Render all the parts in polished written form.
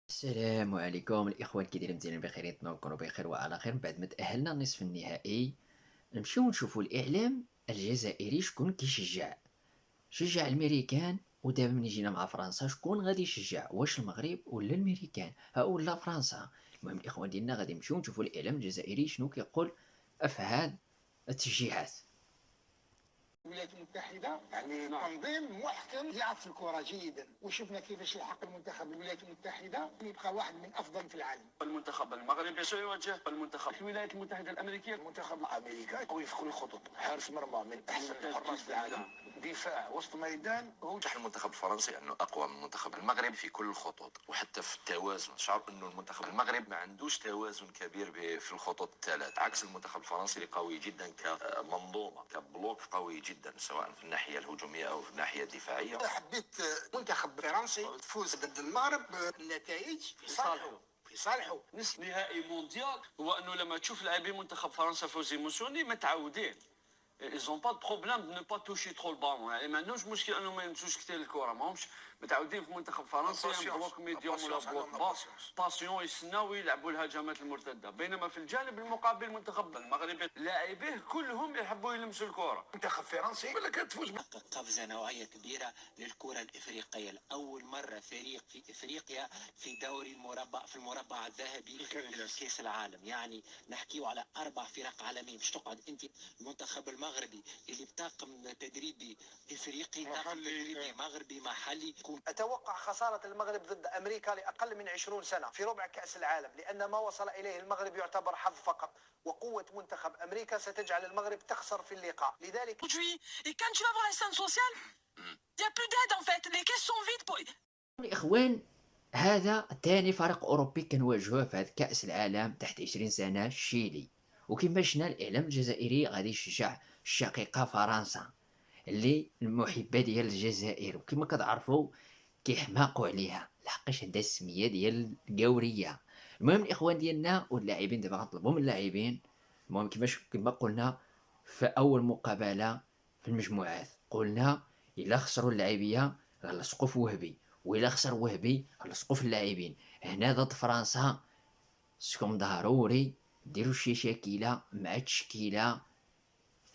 السلام عليكم الإخوة، كي دايرين؟ مزيانين بخير، نتمنى تكونوا بخير وعلى خير. بعد ما تأهلنا النصف النهائي نمشيو نشوفوا الإعلام الجزائري شكون كيشجع. شجع الميريكان، ودابا ملي جينا مع فرنسا شكون غادي يشجع؟ واش المغرب ولا الميريكان ولا فرنسا؟ المهم الإخوان ديالنا غادي نمشيو نشوفوا الإعلام الجزائري شنو كيقول في هاد التشجيعات. الولايات المتحدة يعني تنظيم محكم يعرف الكرة جيدا، وشفنا كيفاش يلحق المنتخب الولايات المتحدة يبقى واحد من أفضل في العالم. المنتخب المغربي سيواجه المنتخب الولايات المتحدة الأمريكية. المنتخب الأمريكي قوي في كل الخطوط، حارس مرمى من أحسن الحراس في العالم، دفاع وسط ميدان. هو المنتخب الفرنسي انه اقوى من المنتخب المغرب في كل الخطوط وحتى في التوازن. شعر انه المنتخب المغرب ما عندوش توازن كبير في الخطوط الثلاث، عكس المنتخب الفرنسي اللي قوي جدا كمنظومه كبلوك قوي جدا سواء في الناحيه الهجوميه او في الناحيه الدفاعيه. حبيت منتخب فرنسي تفوز ضد المغرب، النتائج في صالحه. نصف نهائي مونديال هو انه لما تشوف لاعبين منتخب فرنسا فوزي موسوني متعودين. ils ont pas de problème de ne pas toucher trop le ballon، يعني ما عندهمش مشكل انهم ما يمسوش كثير الكره، ماهمش متعودين في منتخب فرنسا بلوك ميديوم ولا بلوك باس باسيون يستناو يلعبوا الهجمات المرتده. بينما في الجانب المقابل المنتخب المغربي لاعبيه كلهم يحبوا يلمسوا الكره. منتخب فرنسي ولا كانت تفوز قفزة نوعية كبيرة للكرة الإفريقية، لأول مرة فريق في إفريقيا في دوري المربع، في المربع الذهبي في كأس العالم. يعني نحكيو على 4 فرق عالمية، مش تقعد أنت المنتخب المغربي اللي بطاقم تدريبي إفريقي، طاقم تدريبي مغربي محلي. أتوقع خسارة المغرب ضد أمريكا لأقل من 20 سنة في ربع كأس العالم، لأن ما وصل إليه المغرب يعتبر حظ فقط، وقوة منتخب أمريكا ستجعل المغرب تخسر في اللقاء. لذلك Et quand tu vas voir les centres sociaux, il n'y a plus d'aide en fait. Les caisses sont vides pour... الإخوان، هذا ثاني فريق أوروبي كنواجهوه في هذا كأس العالم تحت 20 سنة، الشيلي. وكما شفنا الإعلام الجزائري غادي يشجع الشقيقة فرنسا اللي المحبة ديال الجزائر، وكما كتعرفوا كيحماقوا عليها لحقاش عندها السمية ديال القورية. المهم الإخوان ديالنا واللاعبين دابا غنطلبوا من اللاعبين، المهم كما قلنا في أول مقابلة في المجموعات، قلنا إلا خسروا اللاعبية غنلصقوا في وهبي، وإلا خسر وهبي غنلصقوا في اللاعبين. هنا ضد فرنسا سكم ضروري ديروا شي شكيلة مع التشكيلة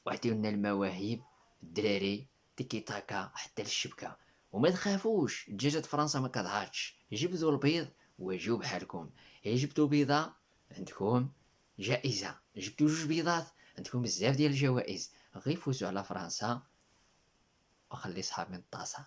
وعطيونا المواهب الدراري تيكي تاكا حتى للشبكة. وما تخافوش، دجاجة فرنسا ما كتعاطش. جبدوا البيض وجيو بحالكم، جبتوا بيضة عندكم جائزة، جبتوا 2 بيضات عندكم بزاف ديال الجوائز. غير فوزوا على فرنسا وخلي صحابي الطاسة.